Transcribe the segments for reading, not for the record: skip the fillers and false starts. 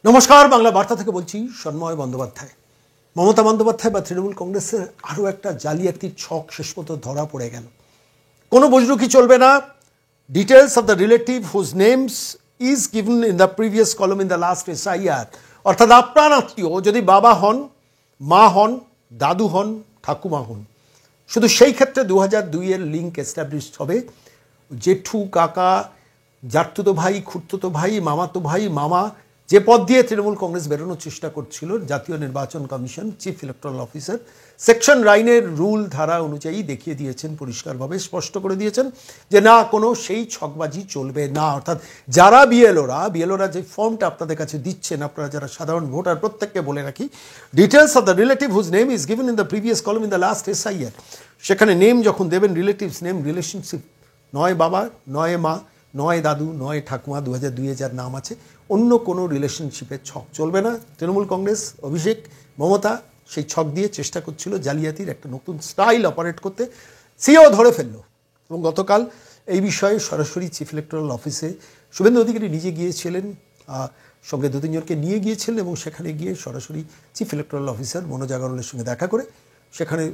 নমস্কার, বাংলা বার্তা থেকে বলছি সন্ময় বন্দ্যোপাধ্যায়। মমতা বন্দ্যোপাধ্যায় বা তৃণমূল কংগ্রেসের আরও একটা জালিয়াতির ছক শেষ পর্যন্ত ধরা পড়ে গেল। কোনো বুজরুকি চলবে না। Details of the relative whose names is given in the previous column in the last SIR, অর্থাৎ আপনার আত্মীয় যদি বাবা হন, মা হন, দাদু হন, ঠাকুমা হন, শুধু সেই ক্ষেত্রে 2002-এর লিঙ্ক এস্টাবলিশড হবে। জেঠু, কাকা, জাতুতো ভাই, খুড়তুতো ভাই, মামাতো ভাই, মামা, যে পদ দিয়ে তৃণমূল কংগ্রেস বেরোনোর চেষ্টা করছিল জাতীয় নির্বাচন কমিশন, চিফ ইলেকট্রাল অফিসার, সেকশন 9-এর রুল ধারা অনুযায়ী দেখিয়ে দিয়েছেন, পরিষ্কারভাবে স্পষ্ট করে দিয়েছেন যে না, কোনো সেই ছকবাজি চলবে না। অর্থাৎ যারা বিএলওরা যে ফর্মটা আপনাদের কাছে দিচ্ছেন, আপনারা যারা সাধারণ ভোটার, প্রত্যেককে বলে রাখি, details of the relative whose name is given in the previous column in the last SIR। সেখানে নেম যখন দেবেন, রিলেটিভস নেম, রিলেশনশিপ, নয় বাবা, নয় মা, নয় দাদু, নয় ঠাকুমা, 2002-এ যার নাম আছে, অন্য কোনো রিলেশনশিপের ছক চলবে না। তৃণমূল কংগ্রেস, অভিষেক, মমতা সেই ছক দিয়ে চেষ্টা করছিল জালিয়াতির একটা নতুন স্টাইল অপারেট করতে। সিও ধরে ফেললো এবং গতকাল এই বিষয়ে সরাসরি চিফ ইলেকট্রাল অফিসে শুভেন্দু অধিকারী নিজে গিয়েছিলেন, সঙ্গে 2-3 জনকে নিয়ে গিয়েছিলেন এবং সেখানে গিয়ে সরাসরি চিফ ইলেকট্রাল অফিসার মনোজ আগরওয়ালের সঙ্গে দেখা করে সেখানে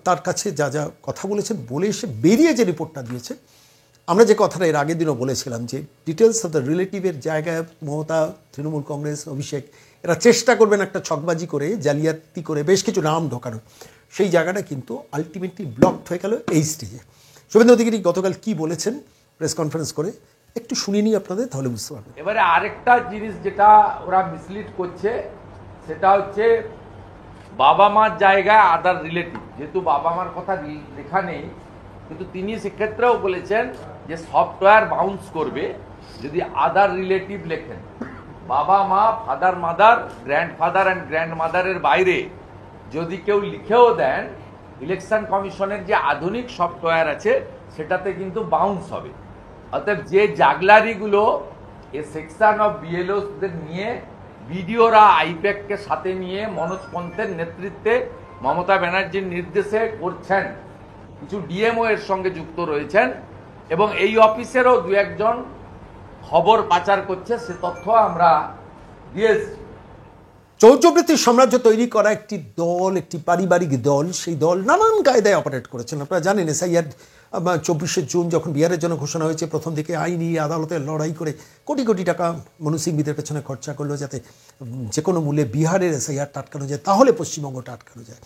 তার কাছে যা যা কথা বলেছেন বলে এসে বেরিয়ে যে রিপোর্টটা দিয়েছে, আমরা যে কথাটা এর আগের দিনও বলেছিলাম যে ডিটেলস অফ দ্য রিলেটিভের জায়গায় মমতা, তৃণমূল কংগ্রেস, অভিষেক এরা চেষ্টা করবেন একটা ছকবাজি করে, জালিয়াতি করে বেশ কিছু নাম ঢোকানোর। সেই জায়গাটা কিন্তু আলটিমেটলি ব্লকড হয়ে গেল এই স্টেজে। শুভেন্দু অধিকারী গতকাল কি বলেছেন প্রেস কনফারেন্স করে একটু শুনিয়ে নিই আপনাদের, তাহলে বুঝতে পারবেন। এবারে আরেকটা জিনিস যেটা ওরা মিসলিড করছে সেটা হচ্ছে বাবা মার জায়গায় আদার রিলেটিভ। যেহেতু বাবা মার কথা লেখা নেই, কিন্তু তিনি সেক্ষেত্রেও বলেছেন যে সফটওয়্যার বাউন্স করবে যদি আদার রিলেটিভ লেখেন। বাবা মা, ফাদার মাদার, গ্র্যান্ডফাদার অ্যান্ড গ্র্যান্ডমাদারের বাইরে যদি কেউ লিখেও দেন, ইলেকশন কমিশনের যে আধুনিক সফটওয়্যার আছে সেটাতে কিন্তু বাউন্স হবে। অর্থাৎ যে জাগলারিগুলো এ সেকশন অফ বিএলওদের নিয়ে বিডিওরা আইপ্যাককে সাথে নিয়ে মনোজ পন্থের নেতৃত্বে মমতা ব্যানার্জির নির্দেশে করছেন, কিছু ডিএমও এর সঙ্গে যুক্ত রয়েছেন এবং এই অফিসেরও 2-1 জন খবর পাচার করছে, সে তথ্য আমরা দিয়েছি। চৌর্যবৃত্তির সাম্রাজ্য তৈরি করা একটি দল, একটি পারিবারিক দল, সেই দল নানান কায়দায় অপারেট করেছেন। আপনারা জানেন SIR 24শে জুন যখন বিহারের জন্য ঘোষণা হয়েছে, প্রথম দিকে আইনি আদালতের লড়াই করে কোটি কোটি টাকা মনু সিংবিদের পেছনে খরচা করলো যাতে যে কোনো মূল্যে বিহারের SIR আটকানো যায়, তাহলে পশ্চিমবঙ্গটা আটকানো যায়।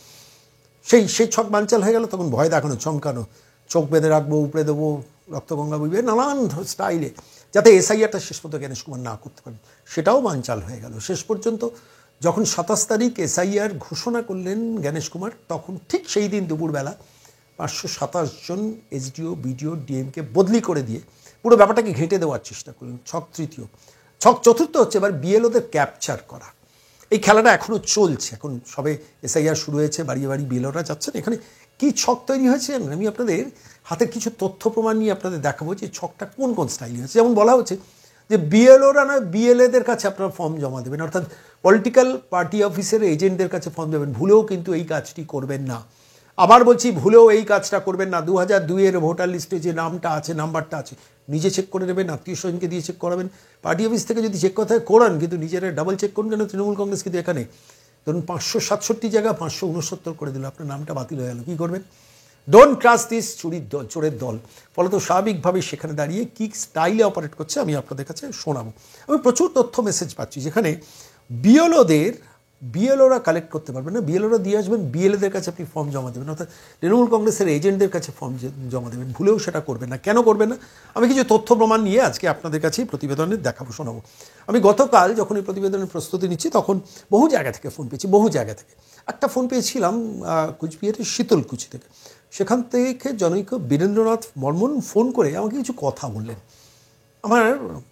সেই ছক বানচাল হয়ে গেল। তখন ভয় দেখানো, চমকানো, চোখ বেঁধে রাখবো, উপড়ে দেবো, রক্তগঙ্গা বইবে, নানান স্টাইলে যাতে SIRটা শেষ পর্যন্ত জ্ঞানেশ কুমার না করতে পারেন, সেটাও বানচাল হয়ে গেল। শেষ পর্যন্ত যখন 27 তারিখ SIR ঘোষণা করলেন জ্ঞানেশ কুমার, তখন ঠিক সেই দিন দুপুরবেলা 527 জন SDO, BDO, DMকে বদলি করে দিয়ে পুরো ব্যাপারটাকে ঘেঁটে দেওয়ার চেষ্টা করলেন। ছক তৃতীয়। ছক চতুর্থ হচ্ছে এবার বিএলওদের ক্যাপচার করা। এই খেলাটা এখনও চলছে। এখন সবে SIR শুরু হয়েছে, বাড়ি বাড়ি বিএলওরা যাচ্ছেন। এখানে কি ছক তৈরি হয়েছে আমি আপনাদের হাতে কিছু তথ্য প্রমাণ নিয়ে আপনাদের দেখাবো যে ছকটা কোন কোন স্টাইল হয়েছে। যেমন বলা হচ্ছে যে বিএলওরা নয়, BLAদের কাছে আপনারা ফর্ম জমা দেবেন, অর্থাৎ পলিটিক্যাল পার্টি অফিসের এজেন্টদের কাছে ফর্ম দেবেন। ভুলেও কিন্তু এই কাজটি করবেন না। আবার বলছি, ভুলেও এই কাজটা করবেন না। 2002-এর ভোটার লিস্টে যে নামটা আছে, নাম্বারটা আছে, নিজে চেক করে নেবেন, আত্মীয় স্বজনকে দিয়ে চেক করাবেন। পার্টি অফিস থেকে যদি চেক কথা করান, কিন্তু নিজেরা ডাবল চেক করুন। কেন তৃণমূল কংগ্রেস কিন্তু এখানে ধরুন 567 জায়গা 569 করে দিল, আপনার নামটা বাতিল হয়ে গেল, কী করবেন? ডোন্ট ট্রাস্ট দিস চোরের দল। ফলত স্বাভাবিকভাবেই সেখানে দাঁড়িয়ে কী স্টাইলে অপারেট করছে আমি আপনাদের কাছে শোনাবো। আমি প্রচুর তথ্য মেসেজ পাচ্ছি যেখানে বিএলওরা কালেক্ট করতে পারবেন না, বিএলওরা দিয়ে আসবেন, BLAদের কাছে আপনি ফর্ম জমা দেবেন, অর্থাৎ তৃণমূল কংগ্রেসের এজেন্টদের কাছে ফর্ম জমা দেবেন। ভুলেও সেটা করবেন না। কেন করবেন না? আমি কিছু তথ্য প্রমাণ নিয়ে আজকে আপনাদের কাছে প্রতিবেদনে দেখাবো, শোনাবো। আমি গতকাল যখন এই প্রতিবেদনের প্রস্তুতি নিচ্ছি, তখন বহু জায়গা থেকে ফোন পেয়েছি, বহু জায়গা থেকে। একটা ফোন পেয়েছিলাম কুচবিহারের শীতলকুচি থেকে। সেখান থেকে জনৈক বীরেন্দ্রনাথ বর্মন ফোন করে আমাকে কিছু কথা বললেন। আমার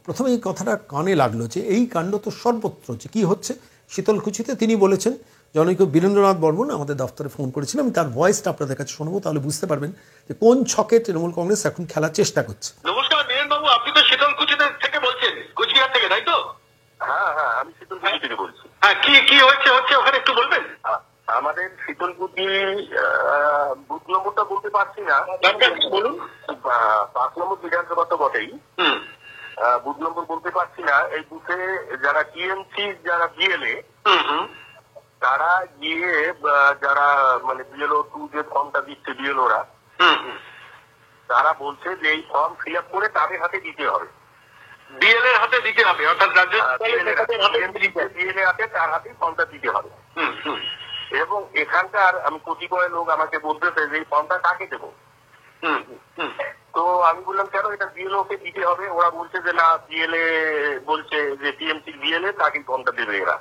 প্রথমে এই কথাটা কানে লাগলো যে এই কাণ্ড তো সর্বত্র যে কী হচ্ছে শীতলকুচিতে। তিনি বলেছেন, জনৈক বীরেন্দ্রনাথ বর্মন আমাদের দপ্তরে ফোন করেছিলেন। আমি তার ভয়েসটা আপনাদের কাছে শোনাবো, তাহলে বুঝতে পারবেন যে কোন ছকে তৃণমূল কংগ্রেস এখন খেলার চেষ্টা করছে। নমস্কার বীরেন বাবু, আপনি তো শীতলকুচিতে থেকে বলছেন, কুচবিহার থেকে, তাই তো? হ্যাঁ হ্যাঁ, আমি শীতলকুচি থেকে বলছি। হ্যাঁ, কি কি হচ্ছে ওখানে একটু বলবেন? আমাদের শীতলকুচি বুথ নম্বরটা বলতে পারছি না, বলুন। 5 নম্বর বিধানসভা তো বটেই, বুথ নম্বর বলতে পারছি না। এই বুথে যারা টিএমসি যারা বিএলএ তারা গিয়ে যারা মানে বিএলও 2 যে ফর্মটা দিচ্ছে বিএলওরা তারা বলছে যে এই ফর্ম ফিল আপ করে তাদের হাতে দিতে হবে, বিএলএ এর হাতে দিতে হবে, অর্থাৎ রাজ্য বিএলএ হাতে তার হাতেই ফর্মটা দিতে হবে। এবং এখানকার আমি কতিপয় লোক আমাকে বলতেছে যে এই ফর্মটা কাকে দেবো। তো আমি বললাম কেন, এটা বিএলও কে দিতে হবে। ওরা বলছে যে না, বিএলএ বলছে যে টিএমসি বিএলএ তাকে ফর্মটা দেবে এরা।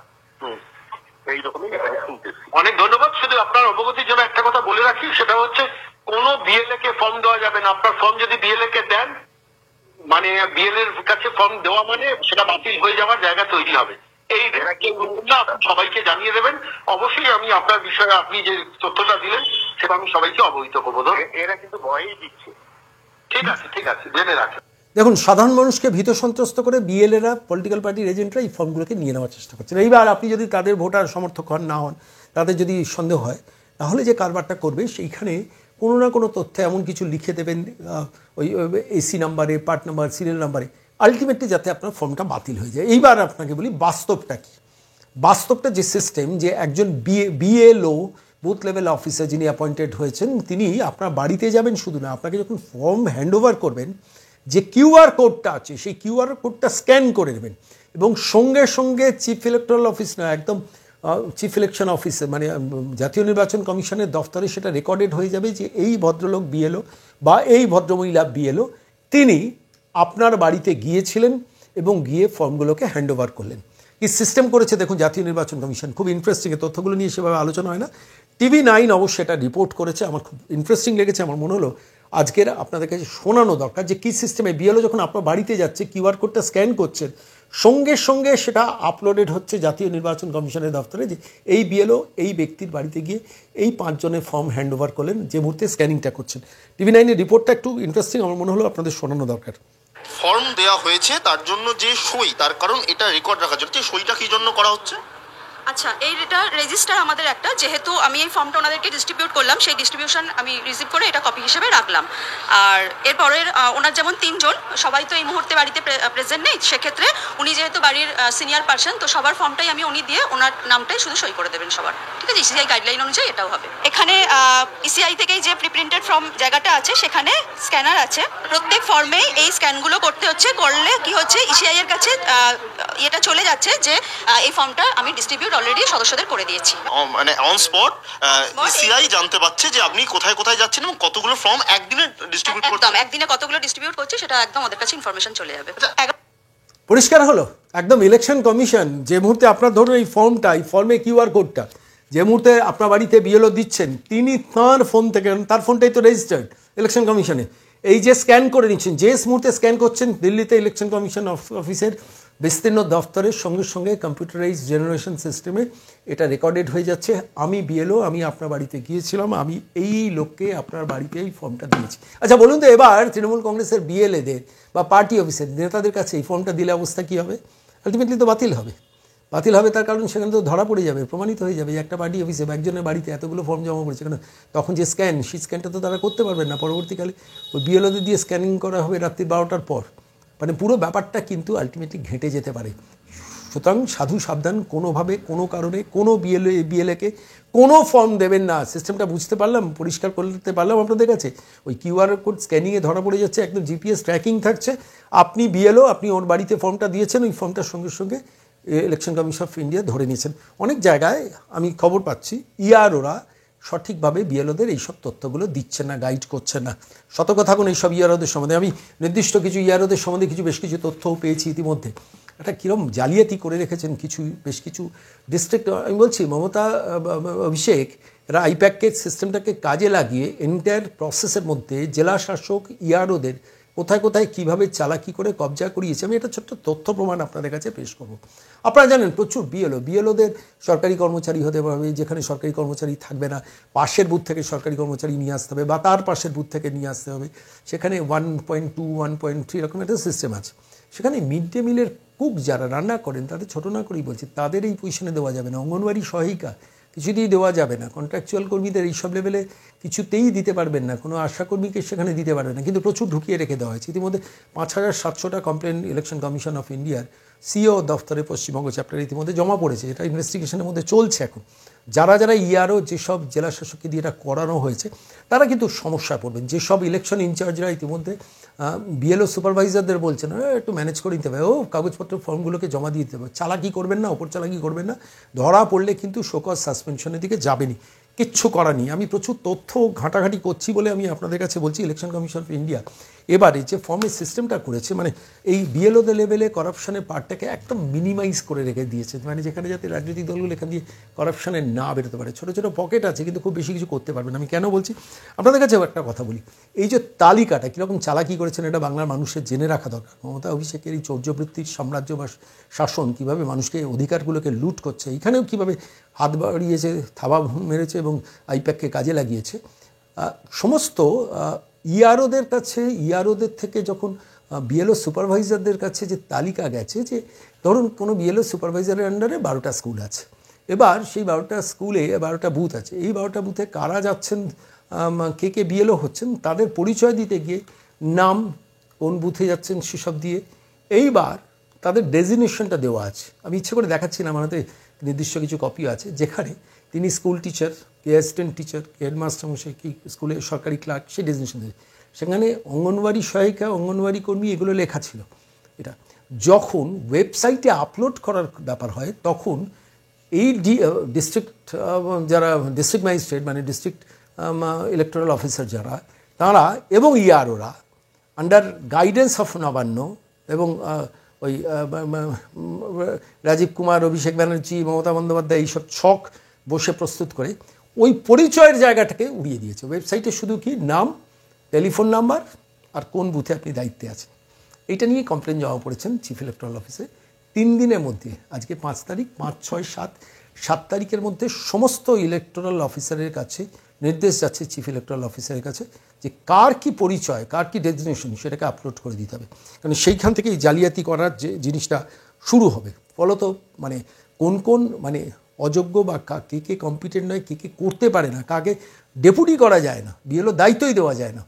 এইরকমই এখানে শুনতেছি। অনেক ধন্যবাদ। শুধু আপনার অবগতির জন্য একটা কথা বলে রাখি, সেটা হচ্ছে কোনো বিএলএ কে ফর্ম দেওয়া যাবে না। আপনার ফর্ম যদি বিএলএ কে দেন, মানে বিএলএ এর কাছে ফর্ম দেওয়া মানে সেটা বাতিল হয়ে যাওয়ার জায়গা তৈরি হবে। এই সবাইকে জানিয়ে দেবেন। অবশ্যই আমি আপনার বিষয়ে আপনি যে তথ্যটা দিলেন সেটা আমি সবাইকে অবহিত করবো। এরা কিন্তু ভয়ই দিচ্ছে। ঠিক আছে, জেনে রাখেন। দেখুন, সাধারণ মানুষকে ভীত সন্ত্রস্ত করে বিএলএরা, পলিটিক্যাল পার্টির এজেন্টরা এই ফর্মগুলোকে নিয়ে নেওয়ার চেষ্টা করছেন। এইবার আপনি যদি তাদের ভোটার সমর্থক হন না হন, তাদের যদি সন্দেহ হয়, তাহলে যে কারবারটা করবে সেইখানে কোনো না কোনো তথ্যে এমন কিছু লিখে দেবেন ওই এসি নাম্বারে, পার্ট নাম্বার, সিরিয়াল নাম্বারে, আলটিমেটলি যাতে আপনার ফর্মটা বাতিল হয়ে যায়। এইবার আপনাকে বলি বাস্তবটা কি। বাস্তবটা যে সিস্টেম, যে একজন বিএলও বুথ লেভেল অফিসার যিনি অ্যাপয়েন্টেড হয়েছেন, তিনি আপনার বাড়িতে যাবেন শুধু না, আপনাকে যখন ফর্ম হ্যান্ডওভার করবেন, যে কিউআর কোডটা আছে সেই কিউআর কোডটা স্ক্যান করে নেবেন এবং সঙ্গে সঙ্গে চিফ ইলেকট্রাল অফিস না, একদম চিফ ইলেকশন অফিসে মানে জাতীয় নির্বাচন কমিশনের দফতরে সেটা রেকর্ডেড হয়ে যাবে যে এই ভদ্রলোক বিএলও বা এই ভদ্রমহিলা বিএলও তিনি আপনার বাড়িতে গিয়েছিলেন এবং গিয়ে ফর্মগুলোকে হ্যান্ডওভার করলেন। কি সিস্টেম করেছে দেখুন জাতীয় নির্বাচন কমিশন, খুব ইন্টারেস্টিং। তথ্যগুলো নিয়ে সেভাবে আলোচনা হয় না। TV9 অবশ্যই এটা রিপোর্ট করেছে, আমার খুব ইন্টারেস্টিং লেগেছে। আমার মনে হলো আজকের আপনাদের কাছে শোনানো দরকার যে কী সিস্টেমে বিএলও যখন আপনার বাড়িতে যাচ্ছে, কিউআর কোডটা স্ক্যান করছেন, সঙ্গে সঙ্গে সেটা আপলোডেড হচ্ছে জাতীয় নির্বাচন কমিশনের দফতরে যে এই বিএলও এই ব্যক্তির বাড়িতে গিয়ে এই 5 জনের ফর্ম হ্যান্ডওভার করলেন যে মুহূর্তে স্ক্যানিংটা করছেন। TV9-এর রিপোর্টটা একটু ইন্টারেস্টিং, আমার মনে হলো আপনাদের শোনানো দরকার। ফর্ম দেওয়া হয়েছে তার জন্য যে সই, তার কারণ এটা রেকর্ড রাখার জন্য। সইটা কি জন্য করা হচ্ছে? আচ্ছা, এইটা রেজিস্টার আমাদের একটা, যেহেতু আমি এই ফর্মটা ওনাদেরকে ডিস্ট্রিবিউট করলাম, সেই ডিস্ট্রিবিউশন আমি রিসিভ করে এটা কপি হিসেবে রাখলাম। আর এরপরের ওনার যেমন 3 জন, সবাই তো এই মুহূর্তে বাড়িতে প্রেজেন্ট নেই, সেক্ষেত্রে উনি যেহেতু বাড়ির সিনিয়র পার্সন, তো সবার ফর্মটাই আমি উনি দিয়ে ওনার নামটাই শুধু সই করে দেবেন সবার। ঠিক আছে, ইসিআই গাইডলাইন অনুযায়ী এটাও হবে। এখানে ইসিআই থেকেই যে প্রিপ্রিন্টেড ফর্ম জায়গাটা আছে সেখানে স্ক্যানার আছে। প্রত্যেক ফর্মেই এই স্ক্যানগুলো করতে হচ্ছে। করলে কি হচ্ছে, ইসিআই এর কাছে এটা চলে যাচ্ছে যে এই ফর্মটা আমি ডিস্ট্রিবিউট অলরেডি সদস্যদের করে দিয়েছি। মানে অন স্পট ইসিআই জানতে পারছে যে আপনি কোথায় কোথায় যাচ্ছেন এবং কতগুলো ফর্ম একদিনে ডিস্ট্রিবিউট করছেন। একদম একদিনে কতগুলো ডিস্ট্রিবিউট করছে সেটা একদম ওদের কাছে ইনফরমেশন চলে যাবে। পরিষ্কার হলো একদম। ইলেকশন কমিশন যে মুহূর্তে আপনার ধরুন এই ফর্মটা, এই ফর্মে কিউআর কোডটা যে মুহূর্তে আপনার বাড়িতে বিএলও দিচ্ছেন, তিনি তাঁর ফোন থেকে, তার ফোনটাই তো রেজিস্টার্ড ইলেকশন কমিশনে, এই যে স্ক্যান করে নিচ্ছেন, যে মুহূর্তে স্ক্যান করছেন, দিল্লিতে ইলেকশন কমিশন অফিসের বিস্তীর্ণ দফতরের সঙ্গে সঙ্গে কম্পিউটারাইজ জেনারেশন সিস্টেমে এটা রেকর্ডেড হয়ে যাচ্ছে। আমি বিএলও, আমি আপনার বাড়িতে গিয়েছিলাম, আমি এই লোককে আপনার বাড়িতে এই ফর্মটা দিয়েছি। আচ্ছা বলুন তো, এবার তৃণমূল কংগ্রেসের বিএলএদের বা পার্টি অফিসের নেতাদের কাছে এই ফর্মটা দিলে অবস্থা কী হবে? আলটিমেটলি তো বাতিল হবে। বাতিল হবে তার কারণ সেখানে তো ধরা পড়ে যাবে, প্রমাণিত হয়ে যাবে একটা পার্টি অফিসে বা একজনের বাড়িতে এতগুলো ফর্ম জমা পড়েছে। কারণ তখন যে স্ক্যান, সেই স্ক্যানটা তো তারা করতে পারবেন না। পরবর্তীকালে ওই বিএলওদের দিয়ে স্ক্যানিং করা হবে রাত্রি 12টার পর। মানে পুরো ব্যাপারটা কিন্তু আলটিমেটলি ঘেঁটে যেতে পারে। সুতরাং সাধু সাবধান, কোনোভাবে কোনো কারণে কোনো বিএলএকে কোনো ফর্ম দেবেন না। সিস্টেমটা বুঝতে পারলাম, পরিষ্কার করতে পারলাম আপনাদের কাছে। ওই কিউআর কোড স্ক্যানিংয়ে ধরা পড়ে যাচ্ছে, একদম জিপিএস ট্র্যাকিং থাকছে। আপনি বিএলও, আপনি ওর বাড়িতে ফর্মটা দিয়েছেন, ওই ফর্মটার সঙ্গে সঙ্গে ইলেকশন কমিশন অফ ইন্ডিয়া ধরে নিয়েছেন। অনেক জায়গায় আমি খবর পাচ্ছি ইআরওরা সঠিকভাবে বিএলওদের এইসব তথ্যগুলো দিচ্ছেন না, গাইড করছেন না। সতর্ক থাকুন এইসব ইআরওদের সম্বন্ধে। আমি নির্দিষ্ট কিছু ইআরওদের সম্বন্ধে বেশ কিছু তথ্যও পেয়েছি ইতিমধ্যে। একটা কীরকম জালিয়াতি করে রেখেছেন বেশ কিছু ডিস্ট্রিক্ট। আমি বলছি মমতা, অভিষেক এরা আইপ্যাকের সিস্টেমটাকে কাজে লাগিয়ে এন্টায়ার প্রসেসের মধ্যে জেলা শাসক ইআরওদের কোথায় কোথায় কীভাবে চালাকি করে কবজা করিয়েছে। আমি একটা ছোট্ট তথ্য প্রমাণ আপনাদের কাছে পেশ করব। আপনারা জানেন প্রচুর বিএলওদের সরকারি কর্মচারী হতে হবে, যেখানে সরকারি কর্মচারী থাকবে না, পাশের বুথ থেকে সরকারি কর্মচারী নিয়ে আসতে হবে বা তার পাশের বুথ থেকে নিয়ে আসতে হবে। সেখানে 1.2, 1.3 এরকম একটা সিস্টেম আছে। সেখানে মিড ডে মিলের কুক যারা রান্না করেন তাদের ছোটো না করেই বলছি, তাদের এই পজিশনে দেওয়া যাবে না। অঙ্গনওয়াড়ি সহায়িকা কিছুতেই দেওয়া যাবে না। কন্ট্রাকচুয়াল কর্মীদের এইসব লেভেলে কিছুতেই দিতে পারবেন না, কোনো আশাকর্মীকে সেখানে দিতে পারবেন না, কিন্তু প্রচুর ঢুকিয়ে রেখে দেওয়া হয়েছে। ইতিমধ্যে 5,700টা কমপ্লেন ইলেকশন কমিশন অফ ইন্ডিয়ার সিও দফতরে পশ্চিমবঙ্গ চ্যাপ্টার ইতিমধ্যে জমা পড়েছে, এটা ইনভেস্টিগেশনের মধ্যে চলছে এখন। যারা যারা ইয়ারও যেসব জেলা শাসককে দিয়ে এটা করানো হয়েছে তারা কিন্তু সমস্যায় পড়বেন। যেসব ইলেকশন ইনচার্জরা ইতিমধ্যে বিএলও সুপারভাইজারদের বলছেন একটু ম্যানেজ করে নিতে হবে, কাগজপত্র ফর্মগুলোকে জমা দিয়ে দিতে হবে, চালাকি করবেন না, ওপর চালাকি করবেন না, ধরা পড়লে কিন্তু শোকজ সাসপেনশনের দিকে যাবেনি, কিচ্ছু করা নেই। আমি প্রচুর তথ্য ঘাঁটাঘাঁটি করছি বলে আমি আপনাদের কাছে বলছি, ইলেকশন কমিশন অফ ইন্ডিয়া এবারে যে ফর্মের সিস্টেমটা করেছে, মানে এই বিএলওদের লেভেলে করাপশনের পার্টটাকে একদম মিনিমাইজ করে রেখে দিয়েছে, মানে যেখানে যাতে রাজনৈতিক দলগুলো এখান দিয়ে করাপশনে না বেরোতে পারে। ছোটো ছোটো পকেট আছে কিন্তু খুব বেশি কিছু করতে পারবেন। আমি কেন বলছি আপনাদের কাছেও একটা কথা বলি, এই যে তালিকাটা কীরকম চালাকি করেছেন এটা বাংলার মানুষের জেনে রাখা দরকার। মমতা অভিষেকের এই চৌর্যবৃত্তির সাম্রাজ্য বা শাসন কীভাবে মানুষকে অধিকারগুলোকে লুট করছে, এখানেও কীভাবে হাত বাড়িয়েছে, থাবা মেরেছে এবং আইপ্যাককে কাজে লাগিয়েছে। সমস্ত ইয়ারওদের কাছে, ইয়ারওদের থেকে যখন বিএলও সুপারভাইজারদের কাছে যে তালিকা গেছে, যে ধরুন কোনো বিএলও সুপারভাইজারের আন্ডারে 12টা স্কুল আছে, এবার সেই 12টা স্কুলে 12টা বুথ আছে, এই 12টা বুথে কারা যাচ্ছেন, কে কে বিএলও হচ্ছেন, তাদের পরিচয় দিতে গিয়ে নাম, কোন বুথে যাচ্ছেন সেসব দিয়ে এইবার তাদের ডেজিগনেশনটা দেওয়া আছে। আমি ইচ্ছে করে দেখাচ্ছি না, আমার হাতে নির্দিষ্ট কিছু কপিও আছে, যেখানে তিনি স্কুল টিচার, কে অ্যাসিস্ট্যান্ট টিচার, কে হেডমাস্টার মশাই, কি স্কুলের সরকারি ক্লার্ক, সেই ডেজিগনেশন দিয়েছে। সেখানে অঙ্গনওয়াড়ি সহায়িকা, অঙ্গনওয়াড়ি কর্মী এগুলো লেখা ছিল। এটা যখন ওয়েবসাইটে আপলোড করার ব্যাপার হয় তখন এই ডিস্ট্রিক্ট যারা ডিস্ট্রিক্ট ম্যাজিস্ট্রেট মানে ডিস্ট্রিক্ট ইলেকটোরাল অফিসার যারা, তারা এবং ইয়ারওরা আন্ডার গাইডেন্স অফ নবান্ন এবং ওই রাজীব কুমার, অভিষেক ব্যানার্জি, মমতা বন্দ্যোপাধ্যায় এইসব ছক বসে প্রস্তুত করে ওই পরিচয়ের জায়গাটাকে উড়িয়ে দিয়েছে। ওয়েবসাইটে শুধু কি নাম, টেলিফোন নাম্বার আর কোন বুথে আপনি দায়িত্বে আছেন, এইটা নিয়ে কমপ্লেন জমা পড়েছেন চিফ ইলেকটোরাল অফিসে। 3 দিনের মধ্যে, আজকে 5 তারিখ, 5, 6, 7 তারিখের মধ্যে সমস্ত ইলেকটোরাল অফিসারের কাছে নির্দেশ যাচ্ছে চিফ ইলেকটোরাল অফিসারের কাছে যে কার কি পরিচয়, কার কি ডেজিগনেশন সেটাকে আপলোড করে দিতে হবে, কারণ সেইখান থেকেই জালিয়াতি করার যে জিনিসটা শুরু হবে। ফলত মানে কোন মানে অযোগ্য বা কে কে কম্পিটেন্ট নয়, কে কে করতে পারে না, কাকে ডেপুটি করা যায় না, বিএলও দায়িত্বই দেওয়া যায় না,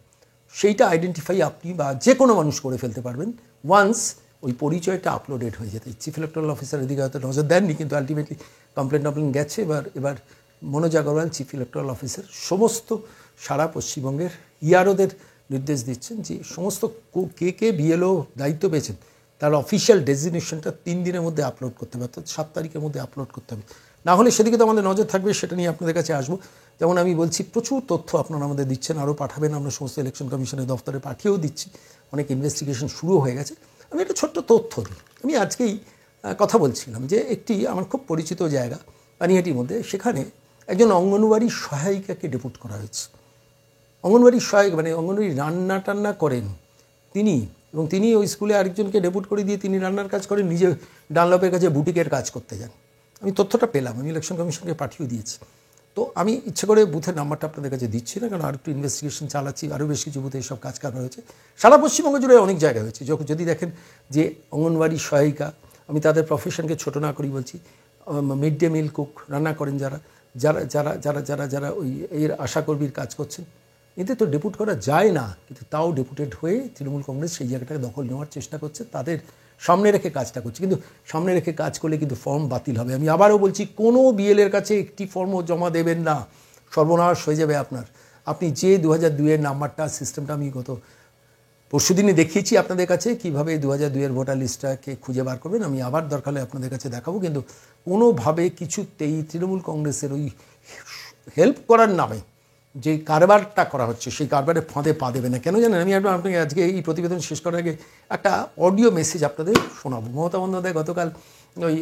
সেইটা আইডেন্টিফাই আপনি বা যে কোনো মানুষ করে ফেলতে পারবেন ওয়ান্স ওই পরিচয়টা আপলোডেড হয়ে যেতে। চিফ ইলেকটোরাল অফিসার এদিকে হয়তো নজর দেননি, কিন্তু আলটিমেটলি কমপ্লেন গেছে। এবার Manoj Agarwal chief electoral officer সমস্ত সারা পশ্চিমবঙ্গের ইয়ারওদের নির্দেশ দিচ্ছেন যে সমস্ত কে কে বিএলও দায়িত্ব পেয়েছেন তার অফিসিয়াল ডেজিগনেশনটা 3 দিনের মধ্যে আপলোড করতে হবে, অর্থাৎ 7 তারিখের মধ্যে আপলোড করতে হবে। না হলে সেদিকে তো আমাদের নজর থাকবে, সেটা নিয়ে আপনাদের কাছে আসবো। যেমন আমি বলছি প্রচুর তথ্য আপনারা আমাদের দিচ্ছেন, আরও পাঠাবেন, আমরা সমস্ত ইলেকশন কমিশনের দফতরে পাঠিয়েও দিচ্ছি, অনেক ইনভেস্টিগেশন শুরু হয়ে গেছে। আমি একটা ছোট্ট তথ্য দিই, আমি আজকেই কথা বলছিলাম যে একটি আমার খুব পরিচিত জায়গা পানিহাটির মধ্যে, সেখানে একজন অঙ্গনওয়াড়ি সহায়িকাকে ডেপুট করা হয়েছে। অঙ্গনওয়াড়ি সহায়িকা মানে অঙ্গনওয়াড়ি রান্না টান্না করেন তিনি, এবং তিনি ওই স্কুলে আরেকজনকে ডেপুট করে দিয়ে তিনি রান্নার কাজ করেন, নিজে ডানলপের কাছে বুটিকের কাজ করতে যান। আমি তথ্যটা পেলাম, আমি ইলেকশন কমিশনকে পাঠিয়ে দিয়েছি। তো আমি ইচ্ছে করে বুথের নাম্বারটা আপনাদের কাছে দিচ্ছি না, কারণ আর একটু ইনভেস্টিগেশন চালাচ্ছি, আরও বেশ কিছু বুথে এইসব কাজ কারবার হয়েছে, সারা পশ্চিমবঙ্গ জুড়ে অনেক জায়গায় হয়েছে। যদি দেখেন যে অঙ্গনওয়াড়ি সহায়িকা, আমি তাদের প্রফেশনকে ছোট না করি বলছি, মিড ডে মিল কুক রান্না করেন যারা যারা যারা যারা যারা যারা ওই এর আশাকর্মীর কাজ করছেন, এতে তো ডেপুট করা যায় না, কিন্তু তাও ডেপুটেড হয়ে তৃণমূল কংগ্রেস সেই জায়গাটাকে দখল নেওয়ার চেষ্টা করছে, তাদের সামনে রেখে কাজটা করছে। কিন্তু সামনে রেখে কাজ করলে কিন্তু ফর্ম বাতিল হবে। আমি আবারও বলছি, কোনো বিএলের কাছে একটি ফর্মও জমা দেবেন না, সর্বনাশ হয়ে যাবে আপনার। আপনি যে 2002-এর নাম্বারটা সিস্টেমটা আমি গত পরশুদিনই দেখিয়েছি আপনাদের কাছে, কীভাবে 2002-এর ভোটার লিস্টটাকে খুঁজে বার করবেন, আমি আবার দরকার হলে আপনাদের কাছে দেখাবো। কিন্তু কোনোভাবে কিছুতেই তৃণমূল কংগ্রেসের ওই হেল্প করার নামে যে কারবারটা করা হচ্ছে, সেই কারবারের ফাঁদে পা দেবে না। কেন জানেন, আমি আপনাকে আজকে এই প্রতিবেদন শেষ করার আগে একটা অডিও মেসেজ আপনাদের শোনাবো। মমতা বন্দ্যোপাধ্যায় গতকাল ওই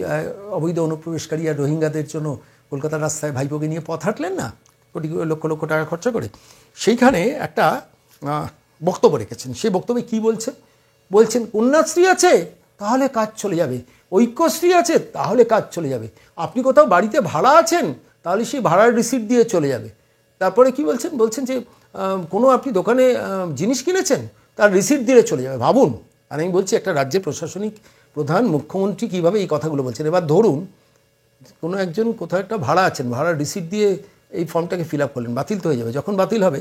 অবৈধ অনুপ্রবেশকারী আর রোহিঙ্গাদের জন্য কলকাতার রাস্তায় ভাইপোকে নিয়ে পথ হাঁটলেন না, লক্ষ লক্ষ টাকা খরচা করে, সেইখানে একটা বক্তব্য রেখেছেন। সেই বক্তব্যে কী বলছেন, কন্যাশ্রী আছে তাহলে কাজ চলে যাবে, ঐক্যশ্রী আছে তাহলে কাজ চলে যাবে, আপনি কোথাও বাড়িতে ভাড়া আছেন তাহলে সেই ভাড়ার রিসিট দিয়ে চলে যাবে। তারপরে কি বলছেন যে কোনো আপনি দোকানে জিনিস কিনেছেন তার রিসিট দিয়ে চলে যাবে। ভাবুন, আর আমি বলছি একটা রাজ্যের প্রশাসনিক প্রধান, মুখ্যমন্ত্রী কীভাবে এই কথাগুলো বলছেন। এবার ধরুন কোনো একজন কোথাও একটা ভাড়া আছেন, ভাড়ার রিসিট দিয়ে এই ফর্মটাকে ফিল আপ করলেন, বাতিল তো হয়ে যাবে। যখন বাতিল হবে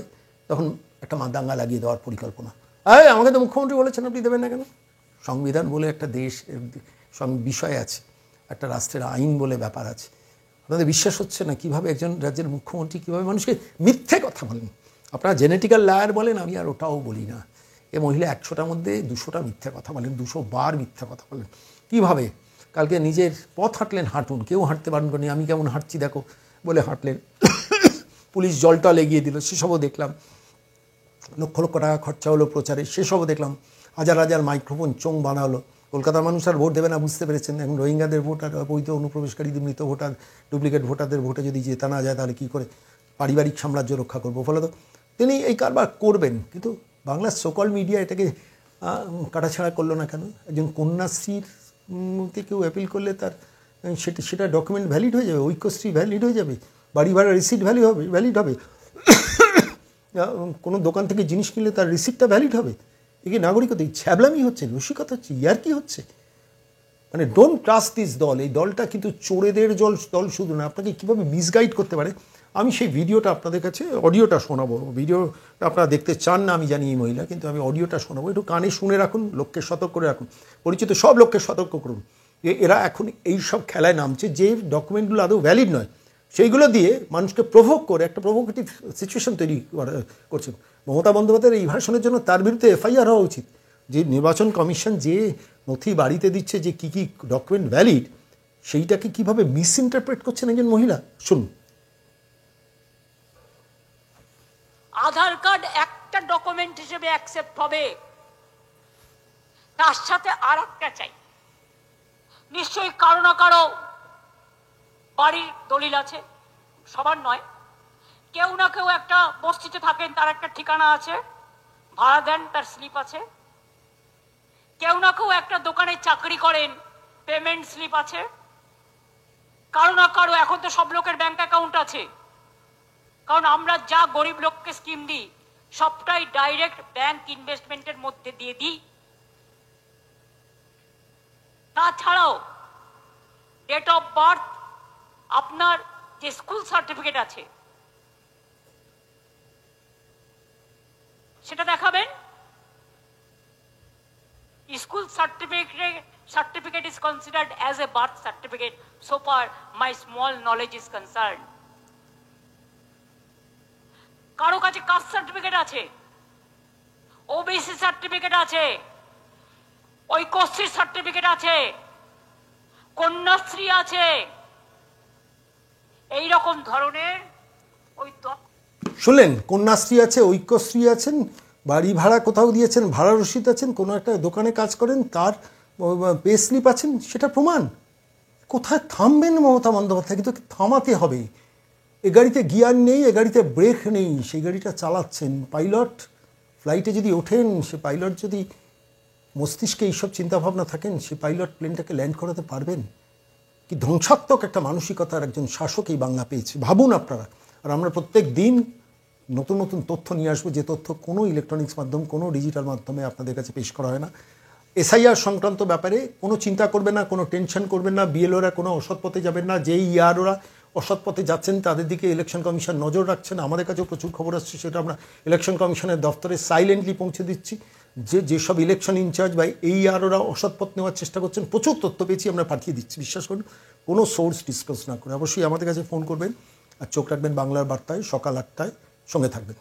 তখন একটা দাঙ্গা লাগিয়ে দেওয়ার পরিকল্পনা। আমাকে তো মুখ্যমন্ত্রী বলেছেন আপনি দেবেন না কেন? সংবিধান বলে একটা দেশ, বিষয় আছে, একটা রাষ্ট্রের আইন বলে ব্যাপার আছে। আপনাদের বিশ্বাস হচ্ছে না কীভাবে একজন রাজ্যের মুখ্যমন্ত্রী কীভাবে মানুষকে মিথ্যে কথা বলেন। আপনারা জেনেটিক্যাল লায়ার বলেন, আমি আর ওটাও বলি না। এ মহিলা 100টার মধ্যে 200টা মিথ্যে কথা বলেন, 200 বার মিথ্যে কথা বলেন। কীভাবে? কালকে নিজের পথ হাঁটলেন, হাঁটুন, কেউ হাঁটতে পারেন নি, আমি কেমন হাঁটছি দেখো বলে হাঁটলেন, পুলিশ জলটা লেগিয়ে দিল, সেসবও দেখলাম। লক্ষ লক্ষ টাকা খরচা হলো প্রচারে, সেসবও দেখলাম। হাজার হাজার মাইক্রোফোন চোং বানালো। কলকাতার মানুষ আর ভোট দেবে না বুঝতে পেরেছেন। এখন রোহিঙ্গাদের ভোট আর অবৈধ অনুপ্রবেশকারীদের, মৃত ভোটার, ডুপ্লিকেট ভোটারদের ভোটে যদি জেতা না যায় তাহলে কী করে পারিবারিক সাম্রাজ্য রক্ষা করবো? ফলে তো তিনি এই কারবার করবেন। কিন্তু বাংলার সোকল মিডিয়া এটাকে কাটাছাড়া করলো না কেন? একজন কন্যাশ্রীর কেউ অ্যাপিল করলে তার সেটা ডকুমেন্ট ভ্যালিড হয়ে যাবে, ঐক্যশ্রী ভ্যালিড হয়ে যাবে, বাড়ি ভাড়া রিসিট ভ্যালিড হবে, কোনো দোকান থেকে জিনিস কিনলে তার রিসিপ্টটা ভ্যালিড হবে। একে নাগরিকতা ছ্যাবলামি হচ্ছে, রসিকতা হচ্ছে, ইয়ার্কি হচ্ছে। মানে ডোন্ট ট্রাস্ট দিস দল। এই দলটা কিন্তু চোরেদের দল শুধু না, আপনাকে কীভাবে মিসগাইড করতে পারে। আমি সেই ভিডিওটা আপনাদের কাছে অডিওটা শোনাবো। ভিডিওটা আপনারা দেখতে চান না আমি জানি এই মহিলা, কিন্তু আমি অডিওটা শোনাবো, একটু কানে শুনে রাখুন, লোককে সতর্ক করে রাখুন, পরিচিত সব লোককে সতর্ক করুন। এরা এখন এই সব খেলায় নামছে যে ডকুমেন্টগুলো আদৌ ভ্যালিড নয়, সেইগুলো দিয়ে মানুষকে প্রভোগ করে একটা প্রভোকেটিভ সিচুয়েশন তৈরি করছে। মমতা বন্দ্যোপাধ্যায়ের এই ভাষণের জন্য তার বিরুদ্ধে এফআইআর হওয়া উচিত। যে নির্বাচন কমিশন যে নথি বাড়িতে দিচ্ছে, যে কী কী ডকুমেন্ট ভ্যালিড, সেইটাকে কীভাবে মিসইন্টারপ্রেট করছেন একজন মহিলা, শুনুন। আধার কার্ড একটা ডকুমেন্ট হিসেবে অ্যাকসেপ্ট হবে, তার সাথে আর একটা চাই। নিশ্চয়ই কারো না কারো বাড়ির দলিল আছে, সবার নয়, কেউ না কেউ একটা বস্তিতে থাকেন, তার একটা ঠিকানা আছে, ভাড়া দেন, তার স্লিপ আছে। কেউ না কেউ একটা দোকানে চাকরি করেন, পেমেন্ট স্লিপ আছে। কারো না কারো, এখন তো সব লোকের ব্যাংক অ্যাকাউন্ট আছে, কারণ আমরা যা গরিব লোককে স্কিম দিই সবটাই ডাইরেক্ট ব্যাংক ইনভেস্টমেন্টের মধ্যে দিয়ে দিই। তাছাড়াও ডেট অফ বার্থ, আপনার যে স্কুল সার্টিফিকেট আছে সেটা দেখাবেন। School certificate is considered as a birth certificate so far my small knowledge is concerned. কারো কাছে কাস্ট সার্টিফিকেট আছে, ওবিসি সার্টিফিকেট আছে, ঐক্যশ্রী সার্টিফিকেট আছে, কন্যাশ্রী আছে, এই রকম ধরনের শুনলেন, কন্যাশ্রী আছে, ঐক্যশ্রী আছেন, বাড়ি ভাড়া কোথাও দিয়েছেন, ভাড়া রসিদ আছেন, কোনো একটা দোকানে কাজ করেন, তার পে স্লিপ আছেন, সেটা প্রমাণ। কোথায় থামবেন মমতা বন্দ্যোপাধ্যায়? কিন্তু থামাতে হবে। এ গাড়িতে গিয়ার নেই, এ গাড়িতে ব্রেক নেই, সেই গাড়িটা চালাচ্ছেন পাইলট। ফ্লাইটে যদি ওঠেন, সে পাইলট যদি মস্তিষ্কে এইসব চিন্তাভাবনা থাকেন, সে পাইলট প্লেনটাকে ল্যান্ড করাতে পারবেন? কি ধ্বংসাত্মক একটা মানসিকতার একজন শাসক এই বাংলা পেয়েছে, ভাবুন আপনারা। আর আমরা প্রত্যেক দিন নতুন নতুন তথ্য নিয়ে আসবো, যে তথ্য কোনো ইলেকট্রনিক্স মাধ্যম, কোনো ডিজিটাল মাধ্যমে আপনাদের কাছে পেশ করা হয় না। এসআইআর সংক্রান্ত ব্যাপারে কোনো চিন্তা করবেন না, কোনো টেনশন করবেন না। বিএলওরা কোনো অসৎ পথে যাবেন না। যেই ইয়ারওরা অসৎ পথে যাচ্ছেন তাদের দিকে ইলেকশন কমিশন নজর রাখছেন। আমাদের কাছেও প্রচুর খবর আসছে, সেটা আমরা ইলেকশন কমিশনের দফতরে সাইলেন্টলি পৌঁছে দিচ্ছি। যেসব ইলেকশন ইনচার্জ বা এই ইয়ারওরা অসৎ পথ নেওয়ার চেষ্টা করছেন, প্রচুর তথ্য পেয়েছি, আমরা পাঠিয়ে দিচ্ছি। বিশ্বাস করুন, কোনো সোর্স ডিসক্লোজ না করে। অবশ্যই আমাদের কাছে ফোন করবেন আর চোখ রাখবেন বাংলার বার্তায়। সকাল 8টায় সঙ্গে থাকবেন।